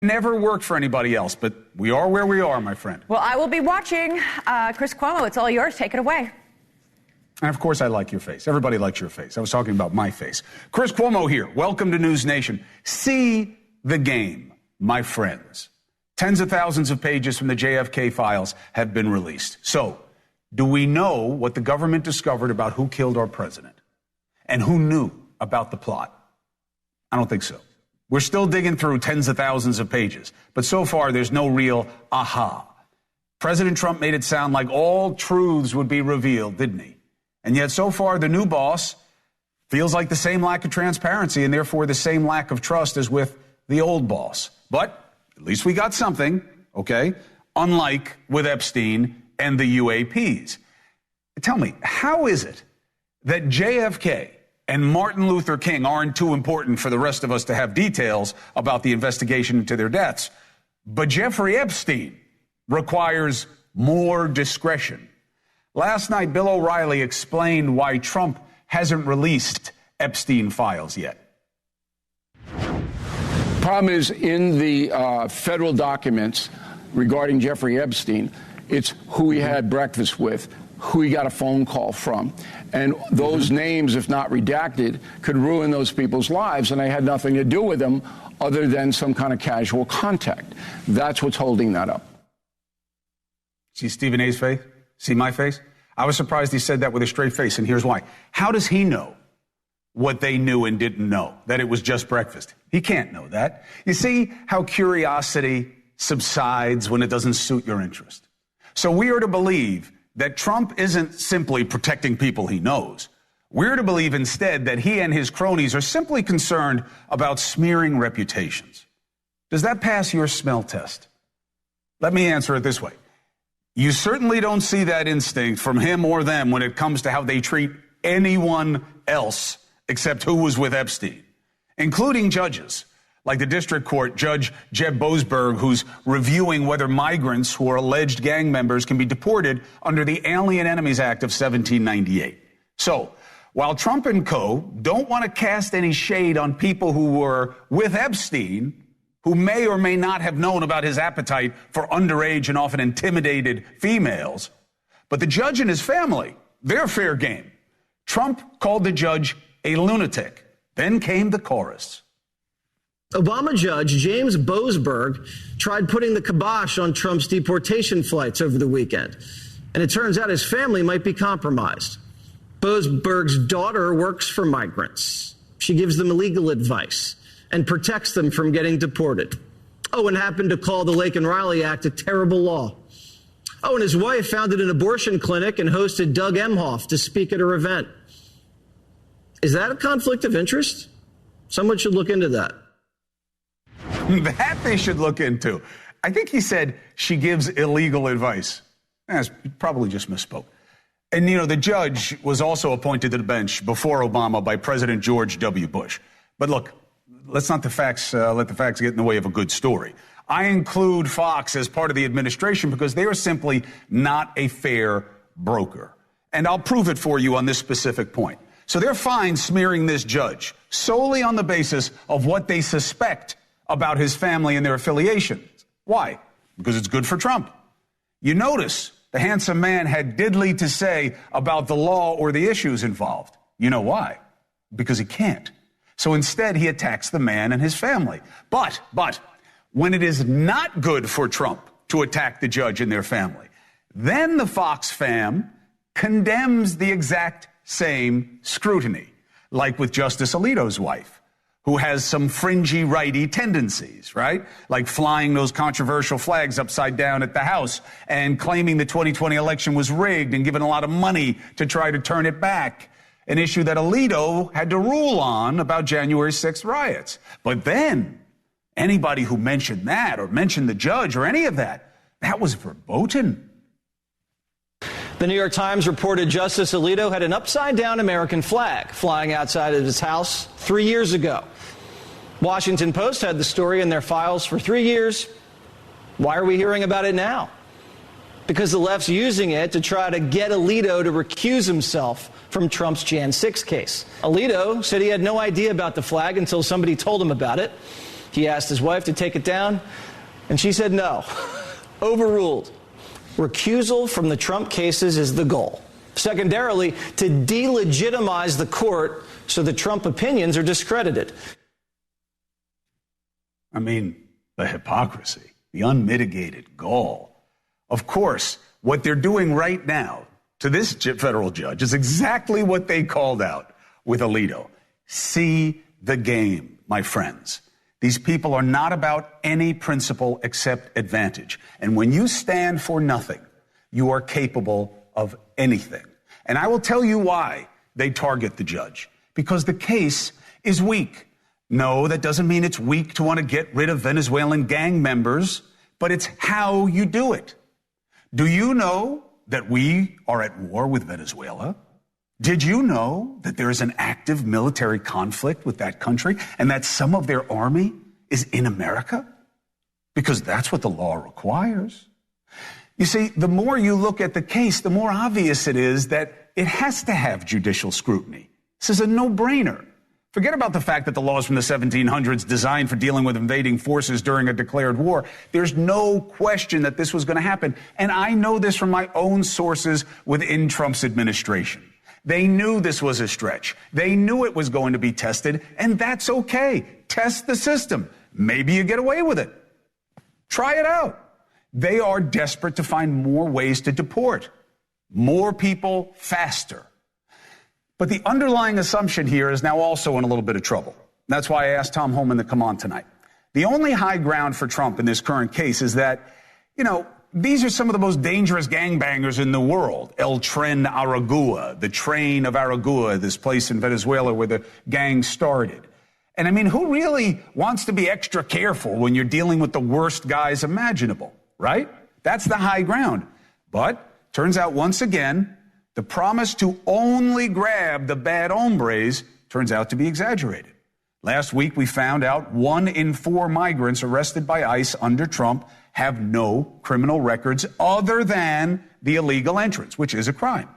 Never worked for anybody else, but we are where we are, my friend. Well, I will be watching. Chris Cuomo, it's all yours. Take it away. And of course, I like your face. Everybody likes your face. I was talking about my face. Chris Cuomo here. Welcome to NewsNation. See the game, my friends. Tens of thousands of pages from the JFK files have been released. So, do we know what the government discovered about who killed our president? And who knew about the plot? I don't think so. We're still digging through tens of thousands of pages, but so far there's no real aha. President Trump made it sound like all truths would be revealed, didn't he? And yet so far the new boss feels like the same lack of transparency and therefore the same lack of trust as with the old boss. But at least we got something, okay? Unlike with Epstein and the UAPs. Tell me, how is it that JFK and Martin Luther King aren't too important for the rest of us to have details about the investigation into their deaths, but Jeffrey Epstein requires more discretion? Last night, Bill O'Reilly explained why Trump hasn't released Epstein files yet. Problem is, in the federal documents regarding Jeffrey Epstein, it's who he had breakfast with, who he got a phone call from. And those names, if not redacted, could ruin those people's lives. And I had nothing to do with them other than some kind of casual contact. That's what's holding that up. See Stephen A's face? See my face? I was surprised he said that with a straight face, and here's why. How does he know what they knew and didn't know, that it was just breakfast? He can't know that. You see how curiosity subsides when it doesn't suit your interest. So we are to believe that Trump isn't simply protecting people he knows. We're to believe instead that he and his cronies are simply concerned about smearing reputations. Does that pass your smell test? Let me answer it this way. You certainly don't see that instinct from him or them when it comes to how they treat anyone else except who was with Epstein, including judges. Like the district court judge Jeb Boasberg, who's reviewing whether migrants who are alleged gang members can be deported under the Alien Enemies Act of 1798. So, while Trump and co. don't want to cast any shade on people who were with Epstein, who may or may not have known about his appetite for underage and often intimidated females, but the judge and his family, they're fair game. Trump called the judge a lunatic. Then came the chorus. Obama judge James Boasberg tried putting the kibosh on Trump's deportation flights over the weekend, and it turns out his family might be compromised. Boasberg's daughter works for migrants. She gives them legal advice and protects them from getting deported. Oh, and happened to call the Lake and Riley Act a terrible law. Oh, and his wife founded an abortion clinic and hosted Doug Emhoff to speak at her event. Is that a conflict of interest? Someone should look into that. That they should look into. I think he said she gives illegal advice. Probably just misspoke. And, you know, the judge was also appointed to the bench before Obama by President George W. Bush. But look, let's not let the facts get in the way of a good story. I include Fox as part of the administration because they are simply not a fair broker. And I'll prove it for you on this specific point. So they're fine smearing this judge solely on the basis of what they suspect about his family and their affiliations. Why? Because it's good for Trump. You notice the handsome man had diddly to say about the law or the issues involved. You know why? Because he can't. So instead, he attacks the man and his family. But when it is not good for Trump to attack the judge and their family, then the Fox fam condemns the exact same scrutiny, like with Justice Alito's wife, who has some fringy righty tendencies, right? Like flying those controversial flags upside down at the House and claiming the 2020 election was rigged and giving a lot of money to try to turn it back. An issue that Alito had to rule on about January 6th riots. But then anybody who mentioned that or mentioned the judge or any of that, that was verboten. The New York Times reported Justice Alito had an upside-down American flag flying outside of his house 3 years ago. Washington Post had the story in their files for 3 years. Why are we hearing about it now? Because the left's using it to try to get Alito to recuse himself from Trump's Jan 6 case. Alito said he had no idea about the flag until somebody told him about it. He asked his wife to take it down, and she said no. Overruled. Recusal from the Trump cases is the goal. Secondarily, to delegitimize the court so the Trump opinions are discredited. I mean, the hypocrisy, the unmitigated gall. Of course, what they're doing right now to this federal judge is exactly what they called out with Alito. See the game, my friends. These people are not about any principle except advantage. And when you stand for nothing, you are capable of anything. And I will tell you why they target the judge. Because the case is weak. No, that doesn't mean it's weak to want to get rid of Venezuelan gang members, but it's how you do it. Do you know that we are at war with Venezuela? Did you know that there is an active military conflict with that country and that some of their army is in America? Because that's what the law requires. You see, the more you look at the case, the more obvious it is that it has to have judicial scrutiny. This is a no-brainer. Forget about the fact that the laws from the 1700s designed for dealing with invading forces during a declared war. There's no question that this was going to happen. And I know this from my own sources within Trump's administration. They knew this was a stretch. They knew it was going to be tested, and that's okay. Test the system. Maybe you get away with it. Try it out. They are desperate to find more ways to deport. More people faster. But the underlying assumption here is now also in a little bit of trouble. That's why I asked Tom Homan to come on tonight. The only high ground for Trump in this current case is that, these are some of the most dangerous gangbangers in the world. El Tren Aragua, the train of Aragua, this place in Venezuela where the gang started. And I mean, who really wants to be extra careful when you're dealing with the worst guys imaginable, right? That's the high ground. But turns out once again, the promise to only grab the bad hombres turns out to be exaggerated. Last week, we found out 1 in 4 migrants arrested by ICE under Trump have no criminal records other than the illegal entrance, which is a crime.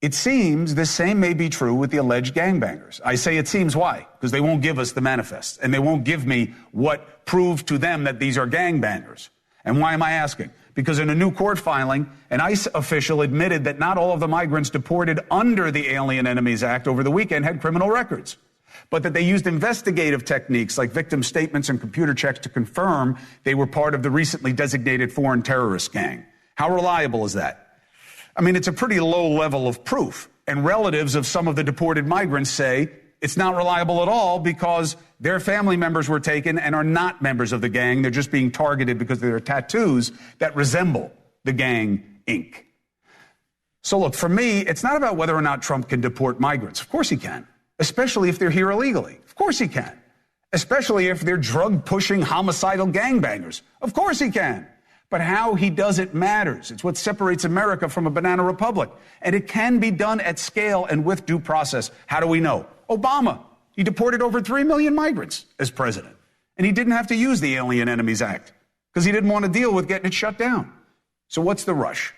It seems the same may be true with the alleged gangbangers. I say it seems. Why? Because they won't give us the manifests, and they won't give me what proves to them that these are gangbangers. And why am I asking? Because in a new court filing, an ICE official admitted that not all of the migrants deported under the Alien Enemies Act over the weekend had criminal records, but that they used investigative techniques like victim statements and computer checks to confirm they were part of the recently designated foreign terrorist gang. How reliable is that? I mean, it's a pretty low level of proof, and relatives of some of the deported migrants say it's not reliable at all because their family members were taken and are not members of the gang. They're just being targeted because of their tattoos that resemble the gang ink. So look, for me, it's not about whether or not Trump can deport migrants. Of course he can, especially if they're here illegally. Of course he can, especially if they're drug-pushing, homicidal gangbangers. Of course he can. But how he does it matters. It's what separates America from a banana republic. And it can be done at scale and with due process. How do we know? Obama, he deported over 3 million migrants as president. And he didn't have to use the Alien Enemies Act because he didn't want to deal with getting it shut down. So what's the rush?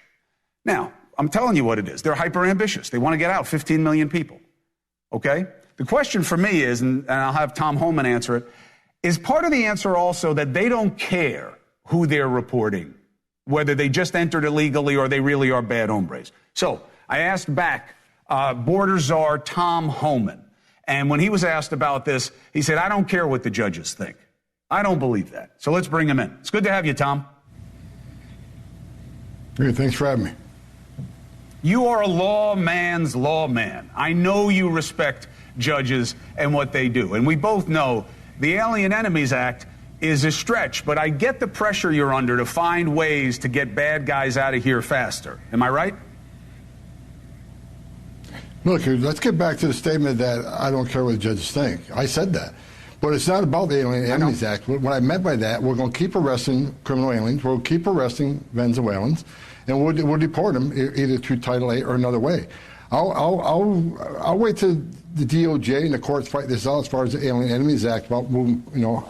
Now, I'm telling you what it is. They're hyper ambitious. They want to get out 15 million people. Okay? The question for me is, and I'll have Tom Homan answer it, is part of the answer also that they don't care who they're reporting, whether they just entered illegally or they really are bad hombres. So I asked back border czar Tom Homan. And when he was asked about this, he said, I don't care what the judges think. I don't believe that. So let's bring him in. It's good to have you, Tom. Hey, thanks for having me. You are a lawman's lawman. I know you respect judges and what they do. And we both know the Alien Enemies Act is a stretch, but I get the pressure you're under to find ways to get bad guys out of here faster. Am I right? Look, let's get back to the statement that I don't care what the judges think. I said that. But it's not about the Alien Enemies Act. What I meant by that, we're going to keep arresting criminal aliens, we'll keep arresting Venezuelans, and we'll deport them either through Title 8 or another way. I'll wait till the DOJ and the courts fight this out as far as the Alien Enemies Act about moving,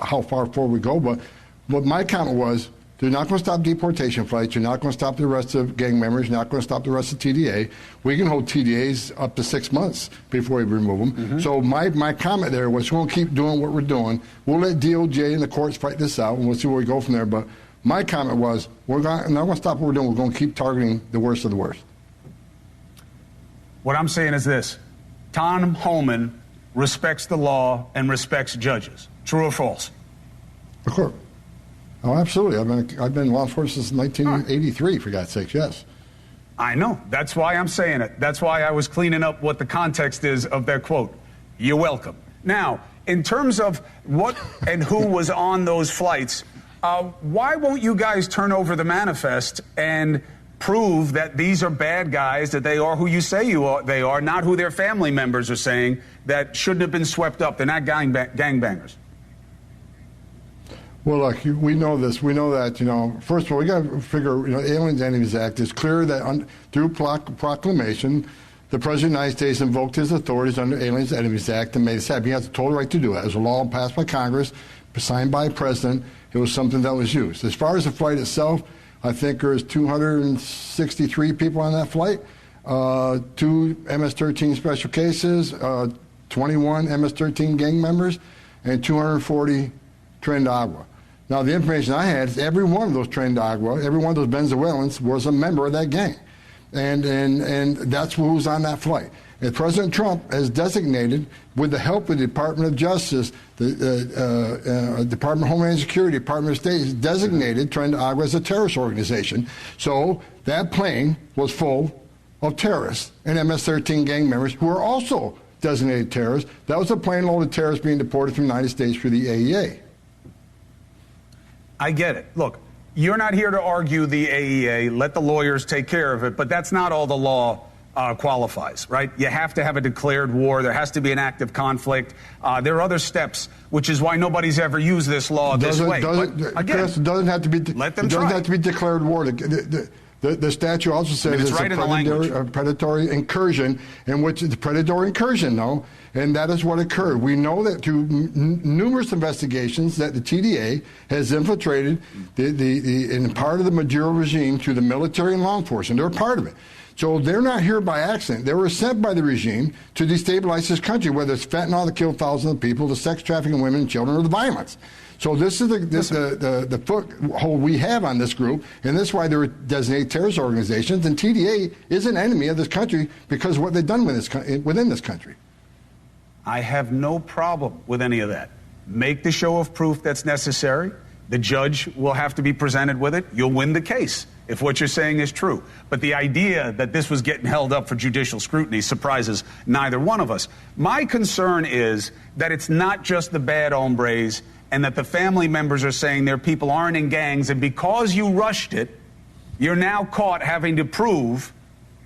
how far forward we go. But what my comment was, They're not going to stop deportation flights. You're not going to stop the arrest of gang members. You're not going to stop the arrest of TDA. We can hold TDAs up to 6 months before we remove them. Mm-hmm. So my comment there was we're going to keep doing what we're doing. We'll let DOJ and the courts fight this out, and we'll see where we go from there. But my comment was we're not going to stop what we're doing. We're going to keep targeting the worst of the worst. What I'm saying is this. Tom Homan respects the law and respects judges. True or false? Of course. Oh, absolutely. I've been in law enforcement since 1983, for God's sakes, yes. I know. That's why I'm saying it. That's why I was cleaning up what the context is of that quote. You're welcome. Now, in terms of what and who was on those flights, why won't you guys turn over the manifest and prove that these are bad guys, that they are who you say they are, not who their family members are saying, that shouldn't have been swept up? They're not gangbangers. Well, look, we know this. We know that, first of all, we got to figure, Aliens and Enemies Act is clear that through proclamation, the President of the United States invoked his authorities under Aliens and Enemies Act and made this happen. He has the total right to do it. It was a law passed by Congress, signed by a president. It was something that was used. As far as the flight itself, I think there's 263 people on that flight, 2 MS-13 special cases, 21 MS-13 gang members, and 240 Tren Agua. Now, the information I had is every one of those Tren Agua, every one of those Venezuelans was a member of that gang. And that's who was on that flight. And President Trump has designated, with the help of the Department of Justice, the Department of Homeland Security, Department of State, has designated Tren Agua as a terrorist organization. So that plane was full of terrorists and MS-13 gang members who are also designated terrorists. That was a plane load of terrorists being deported from the United States through the AEA. I get it. Look, you're not here to argue the AEA. Let the lawyers take care of it. But that's not all the law qualifies, right? You have to have a declared war. There has to be an active conflict. There are other steps, which is why nobody's ever used this law this way. Chris, it doesn't have to be. Let them doesn't have to be declared war. The statute also says it's a predatory incursion, in which it's a predatory incursion, though, and that is what occurred. We know that through numerous investigations that the TDA has infiltrated in part of the Maduro regime through the military and law enforcement. They're part of it. So they're not here by accident. They were sent by the regime to destabilize this country, whether it's fentanyl that killed thousands of people, the sex trafficking of women and children, or the violence. So this is the foothold we have on this group, and that's why they're designated terrorist organizations. And TDA is an enemy of this country because of what they've done within this country. I have no problem with any of that. Make the show of proof that's necessary. The judge will have to be presented with it. You'll win the case if what you're saying is true. But the idea that this was getting held up for judicial scrutiny surprises neither one of us. My concern is that it's not just the bad hombres, and that the family members are saying their people aren't in gangs, and because you rushed it, you're now caught having to prove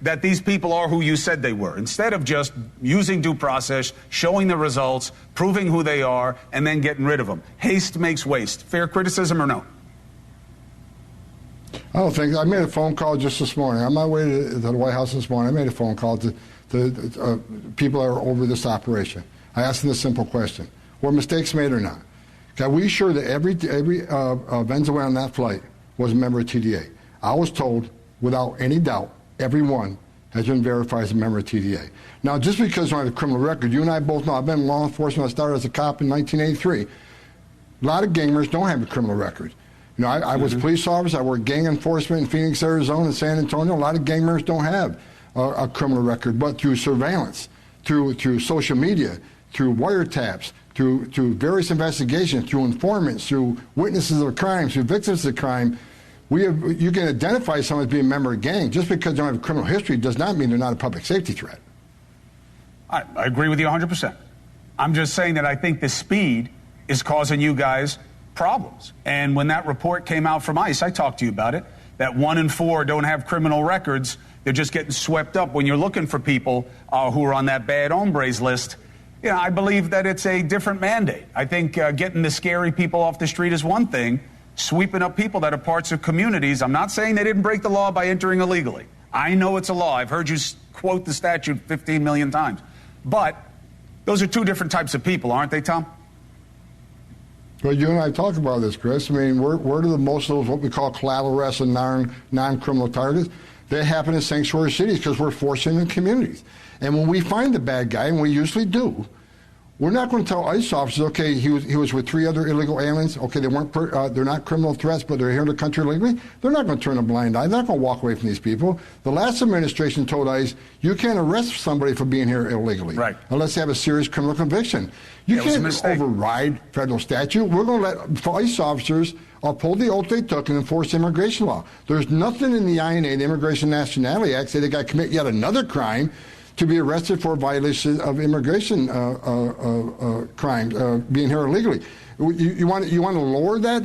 that these people are who you said they were, instead of just using due process, showing the results, proving who they are, and then getting rid of them. Haste makes waste. Fair criticism or no? I don't think. I made a phone call just this morning. On my way to the White House this morning, I made a phone call to people that are over this operation. I asked them a simple question. Were mistakes made or not? Are we sure that every Venezuelan on that flight was a member of TDA? I was told, without any doubt, everyone has been verified as a member of TDA. Now, just because I have a criminal record, you and I both know, I've been in law enforcement. I started as a cop in 1983. A lot of gangers don't have a criminal record. I was a police officer. I worked gang enforcement in Phoenix, Arizona, and San Antonio. A lot of gang members don't have a criminal record, but through surveillance, through social media, through wiretaps, through various investigations, through informants, through witnesses of crimes, through victims of crime, you can identify someone as being a member of a gang. Just because they don't have a criminal history does not mean they're not a public safety threat. I agree with you 100%. I'm just saying that I think the speed is causing you guys problems. And when that report came out from ICE, I talked to you about it, that 1 in 4 don't have criminal records. They're just getting swept up when you're looking for people who are on that bad hombres list. I believe that it's a different mandate. I think getting the scary people off the street is one thing. Sweeping up people that are parts of communities. I'm not saying they didn't break the law by entering illegally. I know it's a law. I've heard you quote the statute 15 million times. But those are two different types of people, aren't they, Tom? Well, you and I talk about this, Chris. I mean, where do the most of those what we call collateral arrests and non-criminal targets? They happen in sanctuary cities because we're forcing in communities. And when we find the bad guy, and we usually do, we're not going to tell ICE officers, okay, he was with 3 other illegal aliens. Okay, they're not criminal threats, but they're here in the country illegally. They're not going to turn a blind eye. They're not going to walk away from these people. The last administration told ICE, you can't arrest somebody for being here illegally, right, unless they have a serious criminal conviction. You can't override federal statute. We're going to let ICE officers uphold the oath they took and enforce immigration law. There's nothing in the INA, the Immigration Nationality Act, say they got to commit yet another crime to be arrested for violation of immigration crimes, being here illegally. You want to lower that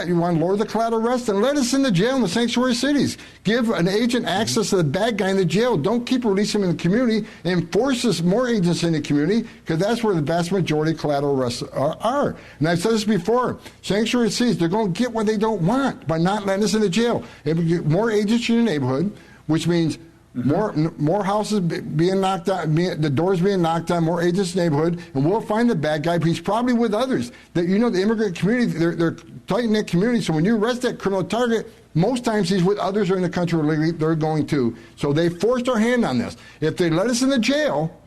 you want to lower the collateral arrest, and let us in the jail in the sanctuary cities. Give an agent access to the bad guy in the jail. Don't keep releasing him in the community, and force us more agents in the community, because that's where the vast majority of collateral arrests are. And I've said this before, sanctuary cities, they're going to get what they don't want by not letting us in the jail. If we get more agents in the neighborhood, which means more houses being knocked out, the doors being knocked on, more agents in the neighborhood, and we'll find the bad guy. He's probably with others. The immigrant community, they're tight-knit community, so when you arrest that criminal target, most times he's with others who are in the country illegally, they're going to. So they forced our hand on this. If they let us in the jail,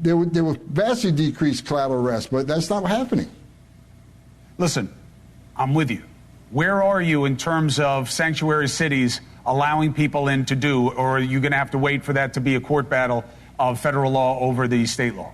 they would vastly decrease collateral arrest, but that's not happening. Listen, I'm with you. Where are you in terms of sanctuary cities allowing people in to do, or are you going to have to wait for that to be a court battle of federal law over the state law?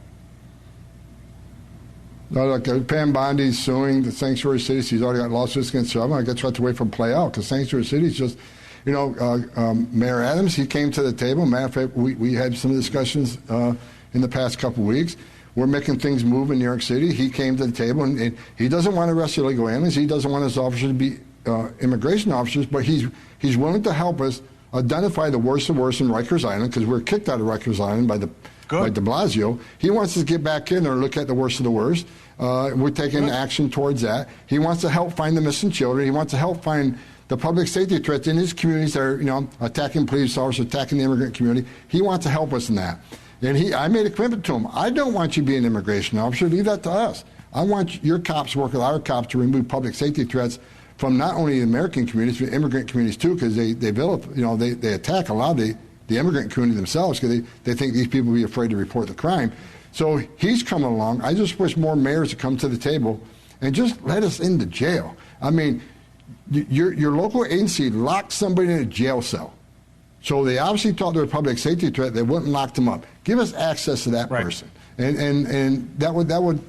No, look, Pam Bondi's suing the sanctuary cities. He's already got lawsuits against them. I guess we'll have to wait for it to play out, because sanctuary cities just, Mayor Adams, he came to the table. Matter of fact, we had some discussions in the past couple of weeks. We're making things move in New York City. He came to the table, and he doesn't want to arrest illegal aliens. He doesn't want his officers to be immigration officers, but he's willing to help us identify the worst of the worst in Rikers Island, because we're kicked out of Rikers Island by de Blasio. He wants us to get back in there and look at the worst of the worst. We're taking action towards that. He wants to help find the missing children. He wants to help find the public safety threats in his communities that are, attacking police officers, attacking the immigrant community. He wants to help us in that. And I made a commitment to him. I don't want you to be an immigration officer. Leave that to us. I want your cops to work with our cops to remove public safety threats from not only the American communities, but immigrant communities too, because they attack a lot of the immigrant community themselves, because they think these people will be afraid to report the crime. So he's coming along. I just wish more mayors to come to the table and just let us into jail. I mean, your local agency locked somebody in a jail cell. So they obviously thought they were a public safety threat. They wouldn't lock them up. Give us access to that person. And that would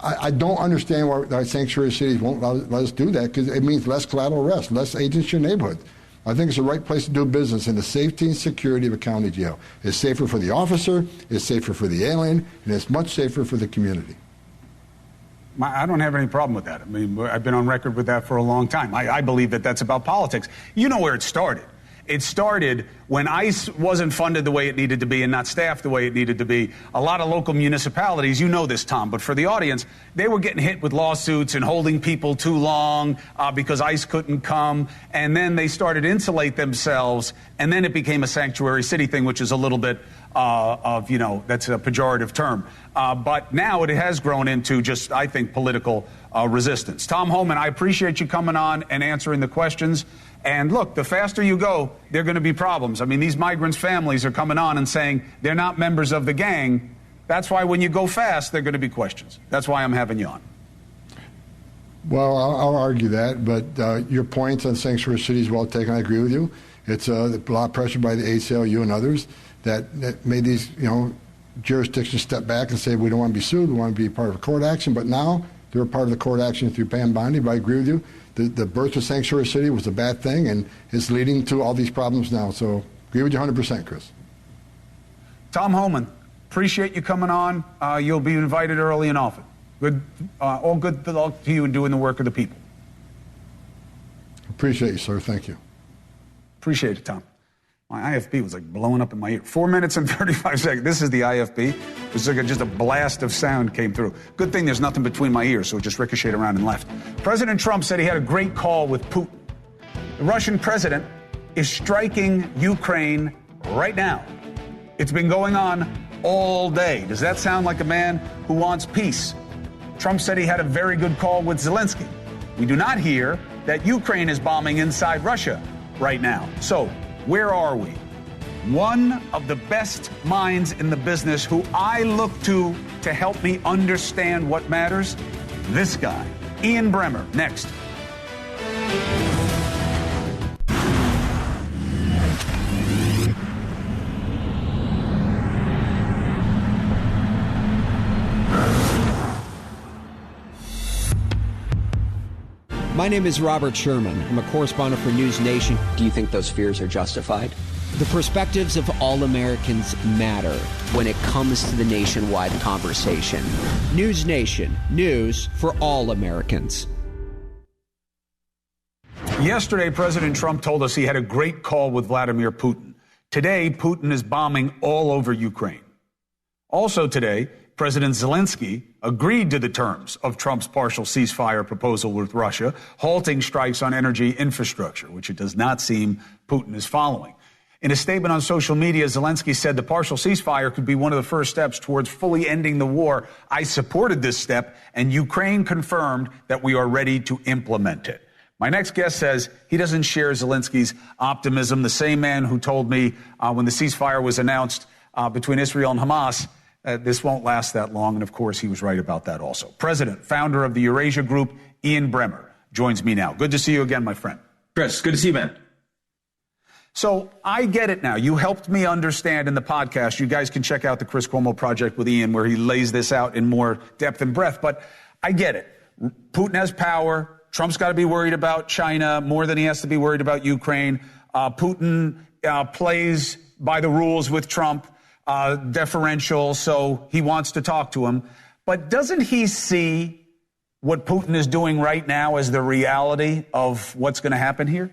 I don't understand why sanctuary cities won't let us do that, because it means less collateral arrest, less agents in your neighborhood. I think it's the right place to do business in the safety and security of a county jail. It's safer for the officer, it's safer for the alien, and it's much safer for the community. I don't have any problem with that. I mean, I've been on record with that for a long time. I believe that that's about politics. You know where it started. It started when ICE wasn't funded the way it needed to be and not staffed the way it needed to be. A lot of local municipalities, you know this, Tom, but for the audience, they were getting hit with lawsuits and holding people too long because ICE couldn't come. And then they started to insulate themselves. And then it became a sanctuary city thing, which is a little bit that's a pejorative term. But now it has grown into just, I think, political resistance. Tom Homan, I appreciate you coming on and answering the questions. And look, the faster you go, there are going to be problems. I mean, these migrants' families are coming on and saying they're not members of the gang. That's why when you go fast, there are going to be questions. That's why I'm having you on. Well, I'll argue that, but your points on sanctuary cities well taken. I agree with you. It's a lot of pressure by the ACLU and others that made these, jurisdictions step back and say we don't want to be sued, we want to be part of a court action. But now they're a part of the court action through Pam Bondi. But I agree with you. The birth of sanctuary city was a bad thing, and it's leading to all these problems now. So agree with you 100%, Chris. Tom Homan, appreciate you coming on. You'll be invited early and often. All good luck to you in doing the work of the people. Appreciate you, sir. Thank you. Appreciate it, Tom. My IFB was like blowing up in my ear. 4 minutes and 35 seconds. This is the IFB. It was like just a blast of sound came through. Good thing there's nothing between my ears, so it just ricocheted around and left. President Trump said he had a great call with Putin. The Russian president is striking Ukraine right now. It's been going on all day. Does that sound like a man who wants peace? Trump said he had a very good call with Zelensky. We do not hear that Ukraine is bombing inside Russia right now. So, where are we? One of the best minds in the business who I look to help me understand what matters, this guy, Ian Bremer, next. My name is Robert Sherman. I'm a correspondent for NewsNation. Do you think those fears are justified? The perspectives of all Americans matter when it comes to the nationwide conversation. NewsNation, news for all Americans. Yesterday, President Trump told us he had a great call with Vladimir Putin. Today, Putin is bombing all over Ukraine. Also today, President Zelensky agreed to the terms of Trump's partial ceasefire proposal with Russia, halting strikes on energy infrastructure, which it does not seem Putin is following. In a statement on social media, Zelensky said the partial ceasefire could be one of the first steps towards fully ending the war. I supported this step, and Ukraine confirmed that we are ready to implement it. My next guest says he doesn't share Zelensky's optimism, the same man who told me when the ceasefire was announced between Israel and Hamas, this won't last that long, and of course, he was right about that also. President, founder of the Eurasia Group, Ian Bremer, joins me now. Good to see you again, my friend. Chris, good to see you, man. So I get it now. You helped me understand in the podcast. You guys can check out the Chris Cuomo Project with Ian, where he lays this out in more depth and breadth. But I get it. Putin has power. Trump's got to be worried about China more than he has to be worried about Ukraine. Putin plays by the rules with Trump. Deferential, so he wants to talk to him. But doesn't he see what Putin is doing right now as the reality of what's going to happen here?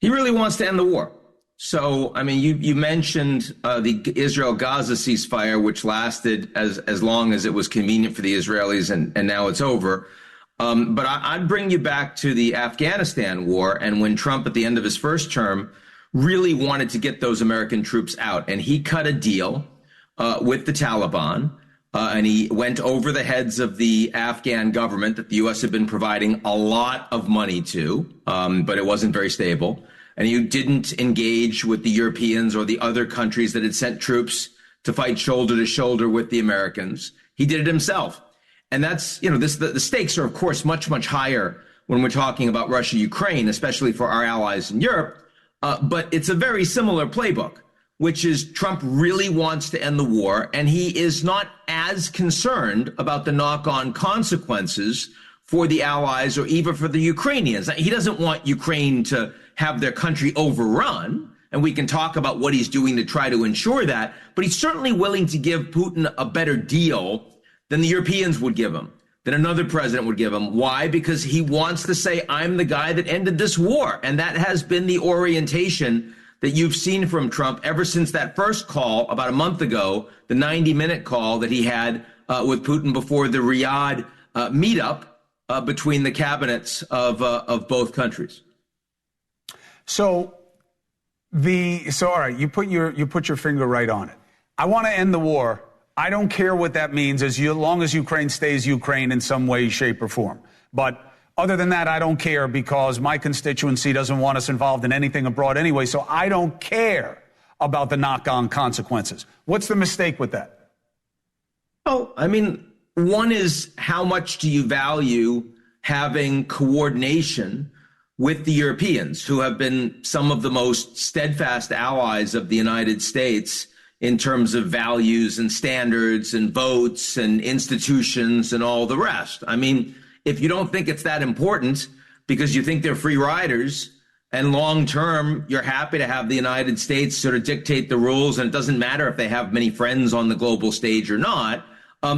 He really wants to end the war. So, I mean, you mentioned the Israel-Gaza ceasefire, which lasted as long as it was convenient for the Israelis, and now it's over. But I'd bring you back to the Afghanistan war, and when Trump, at the end of his first term, really wanted to get those American troops out. And he cut a deal with the Taliban, and he went over the heads of the Afghan government that the U.S. had been providing a lot of money to, but it wasn't very stable. And he didn't engage with the Europeans or the other countries that had sent troops to fight shoulder to shoulder with the Americans. He did it himself. And that's, the stakes are, of course, much, much higher when we're talking about Russia, Ukraine, especially for our allies in Europe. But it's a very similar playbook, which is Trump really wants to end the war, and he is not as concerned about the knock-on consequences for the allies or even for the Ukrainians. He doesn't want Ukraine to have their country overrun, and we can talk about what he's doing to try to ensure that, but he's certainly willing to give Putin a better deal than the Europeans would give him, than another president would give him. Why? Because he wants to say, I'm the guy that ended this war. And that has been the orientation that you've seen from Trump ever since that first call about a month ago, the 90-minute call that he had with Putin before the Riyadh meetup between the cabinets of both countries. So all right, you put your finger right on it. I want to end the war. I don't care what that means as long as Ukraine stays Ukraine in some way, shape, or form. But other than that, I don't care because my constituency doesn't want us involved in anything abroad anyway, so I don't care about the knock-on consequences. What's the mistake with that? Oh, I mean, one is how much do you value having coordination with the Europeans, who have been some of the most steadfast allies of the United States in terms of values and standards and votes and institutions and all the rest. I mean, if you don't think it's that important because you think they're free riders and long term, you're happy to have the United States sort of dictate the rules and it doesn't matter if they have many friends on the global stage or not,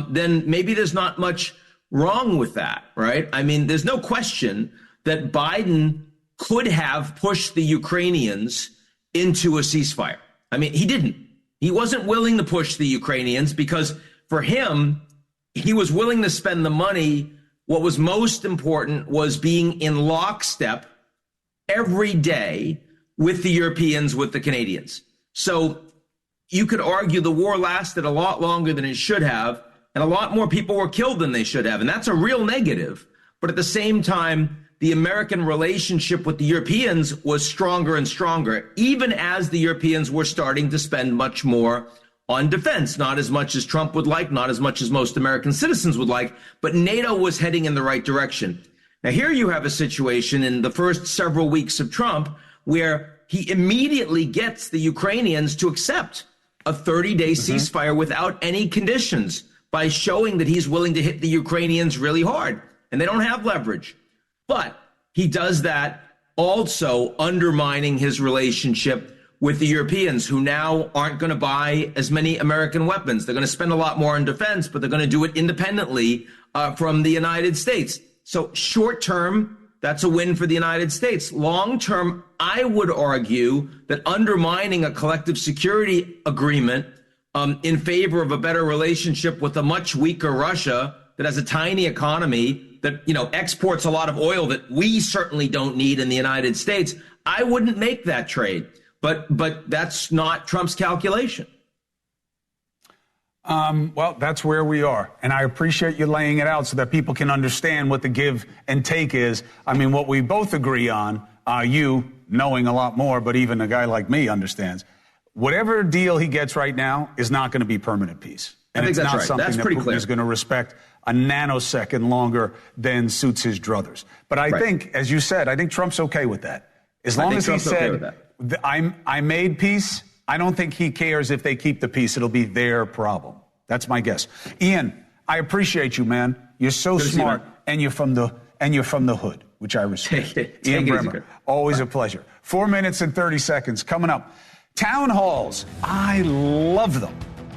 then maybe there's not much wrong with that, right? I mean, there's no question that Biden could have pushed the Ukrainians into a ceasefire. I mean, he didn't. He wasn't willing to push the Ukrainians because for him, he was willing to spend the money. What was most important was being in lockstep every day with the Europeans, with the Canadians. So you could argue the war lasted a lot longer than it should have. And a lot more people were killed than they should have. And that's a real negative. But at the same time, the American relationship with the Europeans was stronger and stronger, even as the Europeans were starting to spend much more on defense, not as much as Trump would like, not as much as most American citizens would like, but NATO was heading in the right direction. Now, here you have a situation in the first several weeks of Trump where he immediately gets the Ukrainians to accept a 30-day ceasefire without any conditions by showing that he's willing to hit the Ukrainians really hard. And they don't have leverage. But he does that also undermining his relationship with the Europeans, who now aren't going to buy as many American weapons. They're going to spend a lot more on defense, but they're going to do it independently from the United States. So short term, that's a win for the United States. Long term, I would argue that undermining a collective security agreement in favor of a better relationship with a much weaker Russia that has a tiny economy that, exports a lot of oil that we certainly don't need in the United States, I wouldn't make that trade. But that's not Trump's calculation. Well, that's where we are. And I appreciate you laying it out so that people can understand what the give and take is. I mean, what we both agree on, you knowing a lot more, but even a guy like me understands, whatever deal he gets right now is not going to be permanent peace. And I think it's that's not right. something That's that pretty Putin clear. is going to respect a nanosecond longer than suits his druthers. But I think, as you said, I think Trump's okay with that. As long as he said, I made peace, I don't think he cares if they keep the peace. It'll be their problem. That's my guess. Ian, I appreciate you, man. You're so smart, and you're from the hood, which I respect. Ian Bremer, always a pleasure. 4 minutes and 30 seconds coming up. Town halls, I love them.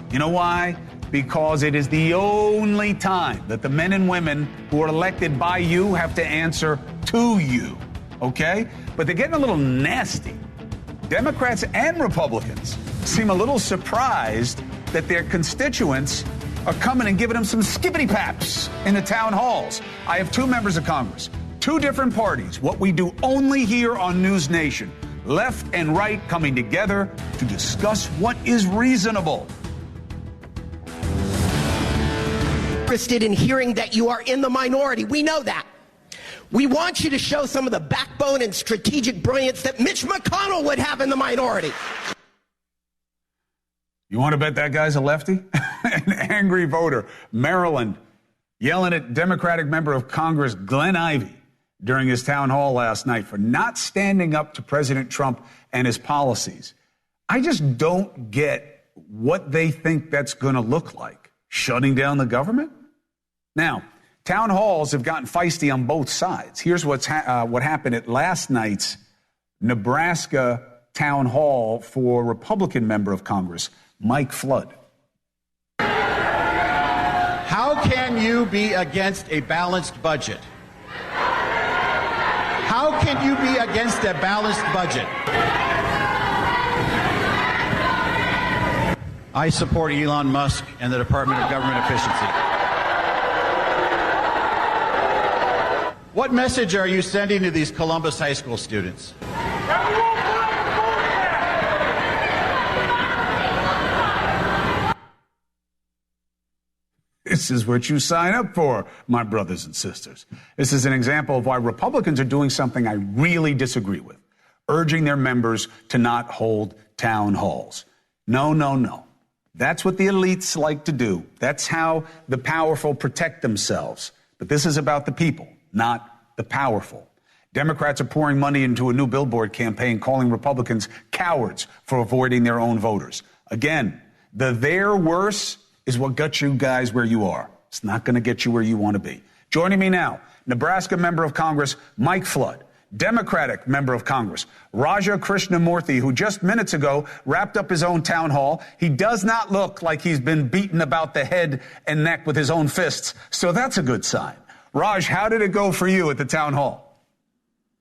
You know why? Because it is the only time that the men and women who are elected by you have to answer to you, okay? But they're getting a little nasty. Democrats and Republicans seem a little surprised that their constituents are coming and giving them some skippity-paps in the town halls. I have two members of Congress, two different parties, what we do only here on NewsNation, left and right coming together to discuss what is reasonable. Interested in hearing that you are in the minority. We know that. We want you to show some of the backbone and strategic brilliance that Mitch McConnell would have in the minority. You want to bet that guy's a lefty? An angry voter, Maryland, yelling at Democratic member of Congress Glenn Ivey during his town hall last night for not standing up to President Trump and his policies. I just don't get what they think that's going to look like. Shutting down the government? Now, town halls have gotten feisty on both sides. Here's what happened at last night's Nebraska town hall for Republican member of Congress, Mike Flood. How can you be against a balanced budget? How can you be against a balanced budget? I support Elon Musk and the Department of Government Efficiency. What message are you sending to these Columbus High School students? This is what you sign up for, my brothers and sisters. This is an example of why Republicans are doing something I really disagree with, urging their members to not hold town halls. No, no, no. That's what the elites like to do. That's how the powerful protect themselves. But this is about the people, not the powerful. Democrats are pouring money into a new billboard campaign calling Republicans cowards for avoiding their own voters. Again, their worse is what got you guys where you are. It's not going to get you where you want to be. Joining me now, Nebraska member of Congress Mike Flood, Democratic member of Congress Raja Krishnamurthy, who just minutes ago wrapped up his own town hall. He does not look like he's been beaten about the head and neck with his own fists, so that's a good sign. Raj, how did it go for you at the town hall?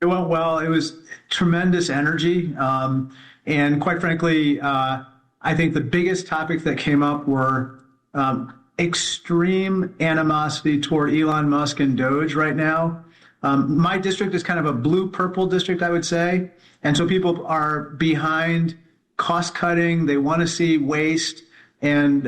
It went well. It was tremendous energy. And quite frankly, I think the biggest topics that came up were extreme animosity toward Elon Musk and Doge right now. My district is kind of a blue-purple district, I would say. And so people are behind cost cutting. They want to see waste. and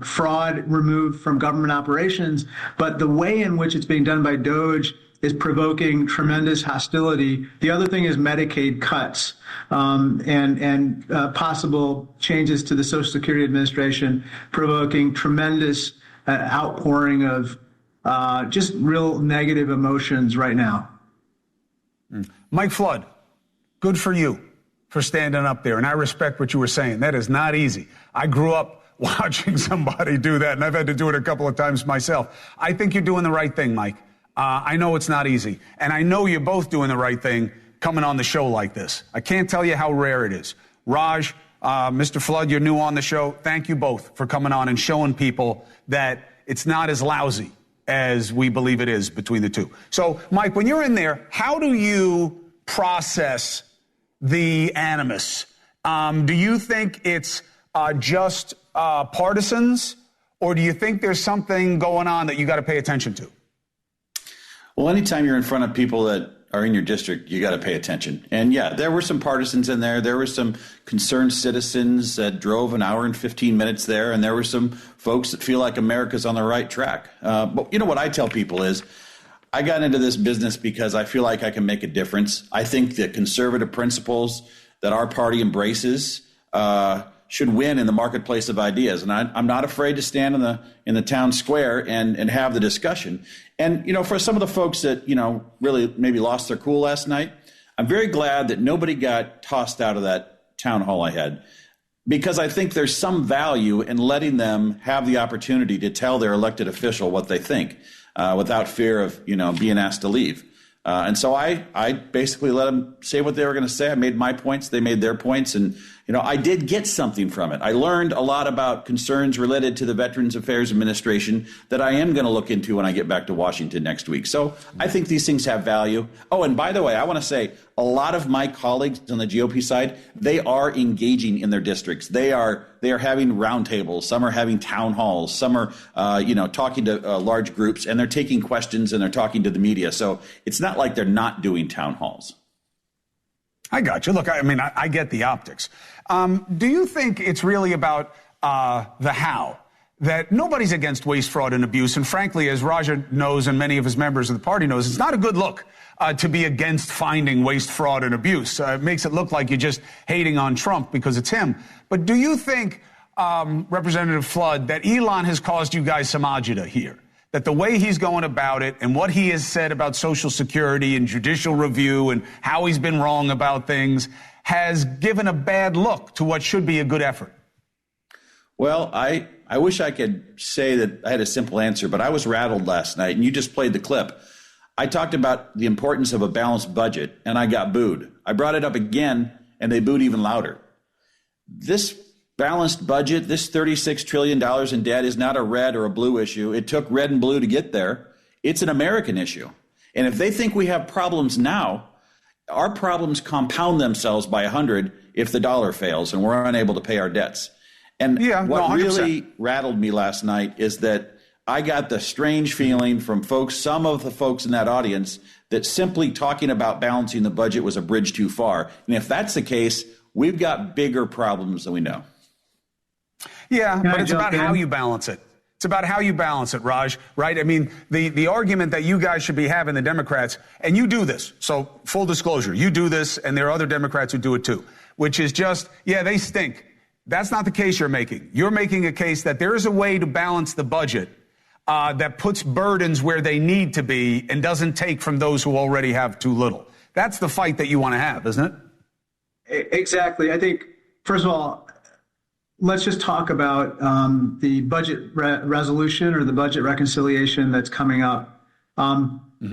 fraud removed from government operations. But the way in which it's being done by DOJ is provoking tremendous hostility. The other thing is Medicaid cuts and possible changes to the Social Security Administration, provoking tremendous outpouring of just real negative emotions right now. Mike Flood, good for you for standing up there. And I respect what you were saying. That is not easy. I grew up watching somebody do that, and I've had to do it a couple of times myself. I think you're doing the right thing, Mike. I know it's not easy. And I know you're both doing the right thing coming on the show like this. I can't tell you how rare it is. Raj, Mr. Flood, you're new on the show. Thank you both for coming on and showing people that it's not as lousy as we believe it is between the two. So, Mike, when you're in there, how do you process the animus? Do you think it's just partisans, or do you think there's something going on that you got to pay attention to? Well, anytime you're in front of people that are in your district, you got to pay attention. And yeah, there were some partisans in there. There were some concerned citizens that drove an hour and 15 minutes there. And there were some folks that feel like America's on the right track. But you know what I tell people is I got into this business because I feel like I can make a difference. I think that conservative principles that our party embraces should win in the marketplace of ideas. And I'm not afraid to stand in the town square and have the discussion. And, you know, for some of the folks that, you know, really maybe lost their cool last night, I'm very glad that nobody got tossed out of that town hall I had, because I think there's some value in letting them have the opportunity to tell their elected official what they think without fear of, you know, being asked to leave. And so I basically let them say what they were going to say. I made my points. They made their points. And, you know, I did get something from it. I learned a lot about concerns related to the Veterans Affairs Administration that I am going to look into when I get back to Washington next week. So I think these things have value. Oh, and by the way, I want to say a lot of my colleagues on the GOP side, they are engaging in their districts. They are having roundtables. Some are having town halls. Some are, talking to large groups, and they're taking questions and they're talking to the media. So it's not like they're not doing town halls. I got you. Look, I mean, I get the optics. Do you think it's really about the how? That nobody's against waste, fraud, and abuse. And frankly, as Raja knows and many of his members of the party knows, it's not a good look to be against finding waste, fraud, and abuse. It makes it look like you're just hating on Trump because it's him. But do you think, Representative Flood, that Elon has caused you guys some agita here? That the way he's going about it and what he has said about Social Security and judicial review and how he's been wrong about things has given a bad look to what should be a good effort? Well, I wish I could say that I had a simple answer, but I was rattled last night, and you just played the clip. I talked about the importance of a balanced budget, and I got booed. I brought it up again, and they booed even louder. This balanced budget, this $36 trillion in debt, is not a red or a blue issue. It took red and blue to get there. It's an American issue. And if they think we have problems now, our problems compound themselves by 100 if the dollar fails and we're unable to pay our debts. And what really rattled me last night is that I got the strange feeling from folks, some of the folks in that audience, that simply talking about balancing the budget was a bridge too far. And if that's the case, we've got bigger problems than we know. Yeah, but it's about how you balance it. It's about how you balance it, Raj, right? I mean, the argument that you guys should be having, the Democrats, and you do this. So full disclosure, you do this, and there are other Democrats who do it too, which is just, yeah, they stink. That's not the case you're making. You're making a case that there is a way to balance the budget that puts burdens where they need to be and doesn't take from those who already have too little. That's the fight that you want to have, isn't it? Exactly. I think, first of all, let's just talk about the budget resolution or the budget reconciliation that's coming up.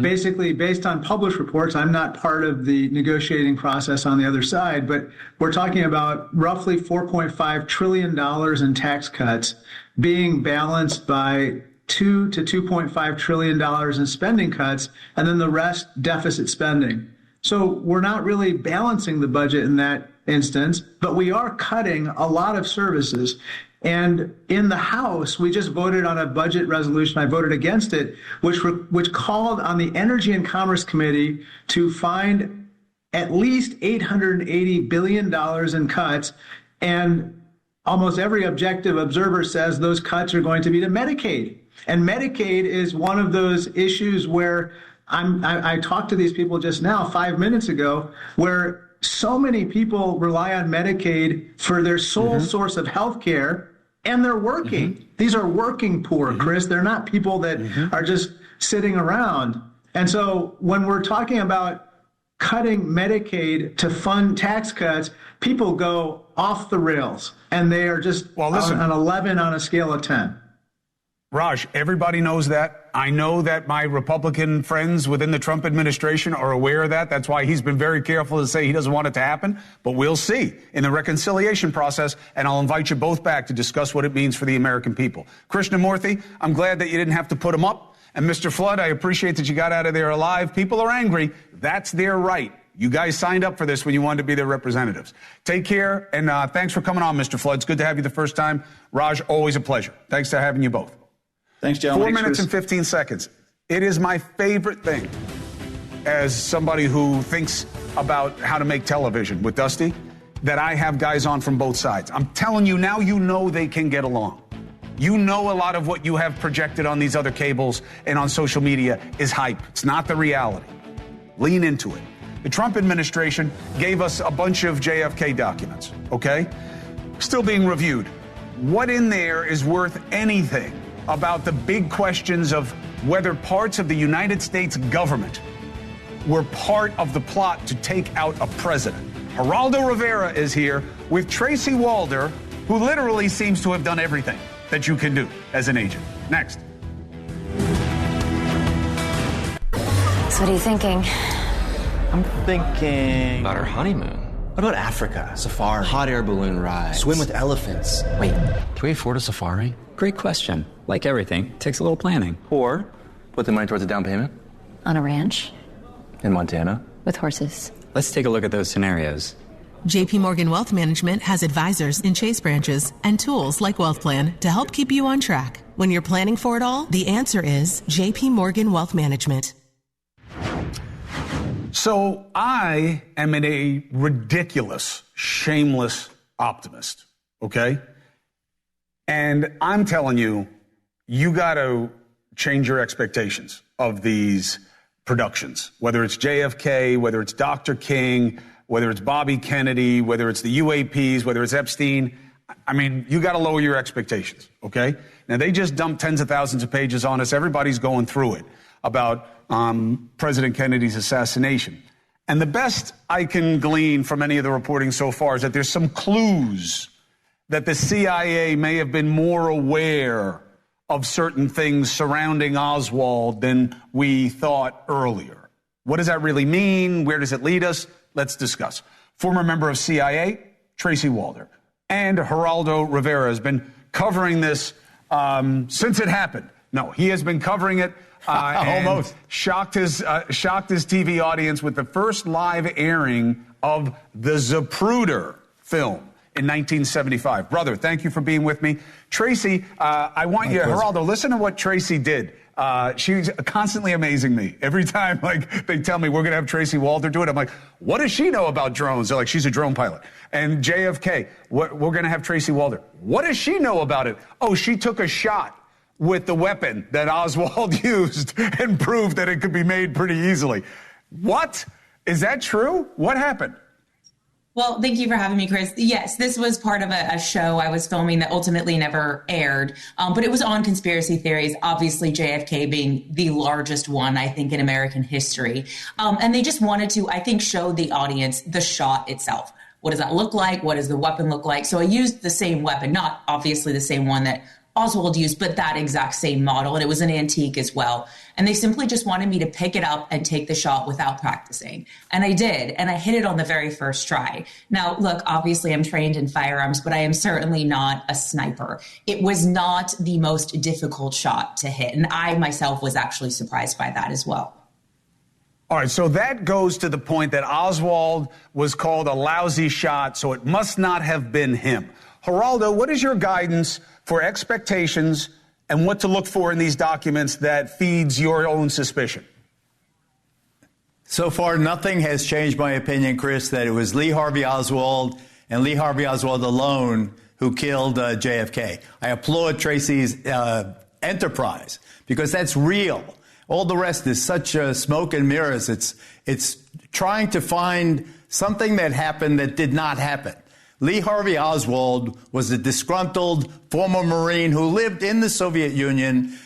Basically, based on published reports, I'm not part of the negotiating process on the other side, but we're talking about roughly $4.5 trillion in tax cuts being balanced by $2 to $2.5 trillion in spending cuts, and then the rest deficit spending. So we're not really balancing the budget in that instance, but we are cutting a lot of services. And in the House, we just voted on a budget resolution. I voted against it, which called on the Energy and Commerce Committee to find at least $880 billion in cuts. And almost every objective observer says those cuts are going to be to Medicaid. And Medicaid is one of those issues where I talked to these people just now, 5 minutes ago, where so many people rely on Medicaid for their sole source of health care, and they're working. These are working poor, Chris. They're not people that are just sitting around. And so when we're talking about cutting Medicaid to fund tax cuts, people go off the rails, and they are just an 11 on a scale of 10. Raj, everybody knows that. I know that my Republican friends within the Trump administration are aware of that. That's why he's been very careful to say he doesn't want it to happen. But we'll see in the reconciliation process, and I'll invite you both back to discuss what it means for the American people. Krishnamurthy, I'm glad that you didn't have to put him up. And Mr. Flood, I appreciate that you got out of there alive. People are angry. That's their right. You guys signed up for this when you wanted to be their representatives. Take care, and thanks for coming on, Mr. Flood. It's good to have you the first time. Raj, always a pleasure. Thanks for having you both. Thanks, gentlemen. 4 minutes and 15 seconds. It is my favorite thing as somebody who thinks about how to make television with Dusty, that I have guys on from both sides. I'm telling you now, you know they can get along. You know a lot of what you have projected on these other cables and on social media is hype. It's not the reality. Lean into it. The Trump administration gave us a bunch of JFK documents, okay? Still being reviewed. What in there is worth anything about the big questions of whether parts of the United States government were part of the plot to take out a president? Geraldo Rivera is here with Tracy Walder, who literally seems to have done everything that you can do as an agent. Next. So what are you thinking? I'm thinking about our honeymoon. What about Africa? Safari. Hot air balloon ride. Swim with elephants. Wait, can we afford a safari? Great question. Like everything, takes a little planning. Or put the money towards a down payment. On a ranch? In Montana. With horses. Let's take a look at those scenarios. JP Morgan Wealth Management has advisors in Chase branches and tools like Wealth Plan to help keep you on track. When you're planning for it all, the answer is JP Morgan Wealth Management. So I am a ridiculous, shameless optimist, okay? And I'm telling you, you got to change your expectations of these productions, whether it's JFK, whether it's Dr. King, whether it's Bobby Kennedy, whether it's the UAPs, whether it's Epstein. I mean, you got to lower your expectations, okay? Now, they just dumped tens of thousands of pages on us. Everybody's going through it about President Kennedy's assassination. And the best I can glean from any of the reporting so far is that there's some clues that the CIA may have been more aware of certain things surrounding Oswald than we thought earlier. What does that really mean? Where does it lead us? Let's discuss. Former member of CIA, Tracy Walder, and Geraldo Rivera has been covering this since it happened. No, he has been covering it. Almost shocked his TV audience with the first live airing of the Zapruder film in 1975. Brother, thank you for being with me. Tracy, I want you, Geraldo, listen to what Tracy did. She's constantly amazing me. Every time, they tell me we're going to have Tracy Walder do it, I'm like, what does she know about drones? They're like, she's a drone pilot. And JFK, we're going to have Tracy Walder. What does she know about it? Oh, she took a shot with the weapon that Oswald used and proved that it could be made pretty easily. What? Is that true? What happened? Well, thank you for having me, Chris. Yes, this was part of a show I was filming that ultimately never aired, but it was on conspiracy theories, obviously JFK being the largest one, I think, in American history. And they just wanted to, I think, show the audience the shot itself. What does that look like? What does the weapon look like? So I used the same weapon, not obviously the same one that Oswald used, but that exact same model. And it was an antique as well. And they simply just wanted me to pick it up and take the shot without practicing. And I did. And I hit it on the very first try. Now, look, obviously I'm trained in firearms, but I am certainly not a sniper. It was not the most difficult shot to hit. And I myself was actually surprised by that as well. All right, so that goes to the point that Oswald was called a lousy shot, so it must not have been him. Geraldo, what is your guidance for expectations and what to look for in these documents that feeds your own suspicion? So far, nothing has changed my opinion, Chris, that it was Lee Harvey Oswald and Lee Harvey Oswald alone who killed JFK. I applaud Tracy's enterprise because that's real. All the rest is such smoke and mirrors. It's trying to find something that happened that did not happen. Lee Harvey Oswald was a disgruntled former Marine who lived in the Soviet Union.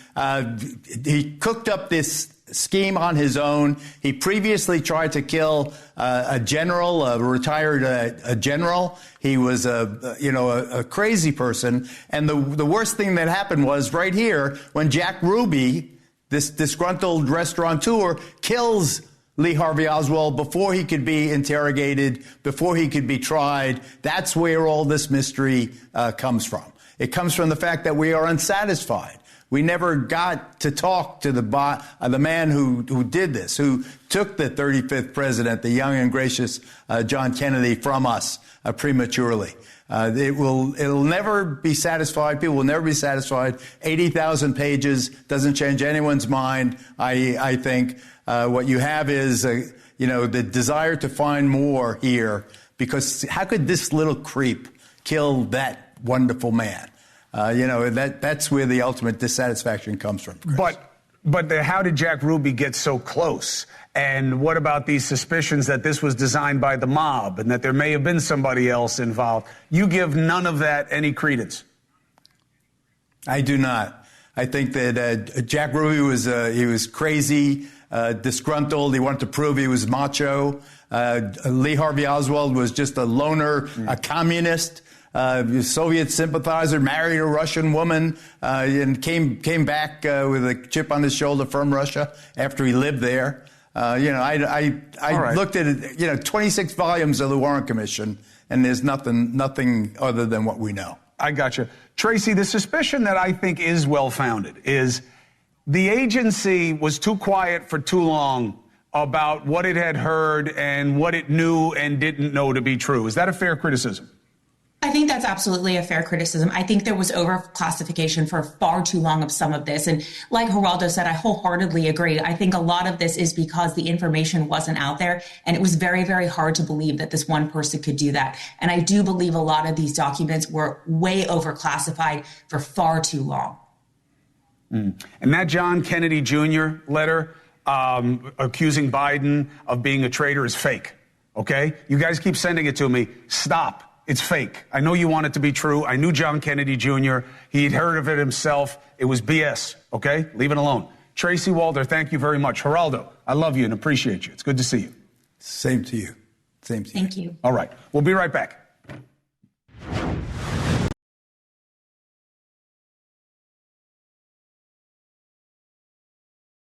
He cooked up this scheme on his own. He previously tried to kill a general, a retired general. He was a crazy person. And the worst thing that happened was right here when Jack Ruby, this disgruntled restaurateur, kills Lee Harvey Oswald before he could be interrogated, before he could be tried. That's where all this mystery comes from. It comes from the fact that we are unsatisfied. We never got to talk to the man who did this, who took the 35th president, the young and gracious John Kennedy, from us prematurely. It'll never be satisfied. People will never be satisfied. 80,000 pages doesn't change anyone's mind. I think what you have is the desire to find more here, because how could this little creep kill that wonderful man? That's where the ultimate dissatisfaction comes from, Chris. But how did Jack Ruby get so close? And what about these suspicions that this was designed by the mob and that there may have been somebody else involved? You give none of that any credence. I do not. I think that Jack Ruby was crazy, disgruntled. He wanted to prove he was macho. Lee Harvey Oswald was just a loner, a communist. Soviet sympathizer, married a Russian woman, and came back with a chip on his shoulder from Russia after he lived there. I looked at it, 26 volumes of the Warren Commission, and there's nothing other than what we know. I got you. Tracy, the suspicion that I think is well-founded is the agency was too quiet for too long about what it had heard and what it knew and didn't know to be true. Is that a fair criticism? I think that's absolutely a fair criticism. I think there was overclassification for far too long of some of this. And like Geraldo said, I wholeheartedly agree. I think a lot of this is because the information wasn't out there, and it was very, very hard to believe that this one person could do that. And I do believe a lot of these documents were way overclassified for far too long. And that John Kennedy Jr. letter accusing Biden of being a traitor is fake, okay? You guys keep sending it to me. Stop. It's fake. I know you want it to be true. I knew John Kennedy Jr. He'd heard of it himself. It was BS, okay? Leave it alone. Tracy Walder, thank you very much. Geraldo, I love you and appreciate you. It's good to see you. Same to you. Same to you. Thank you. All right. We'll be right back.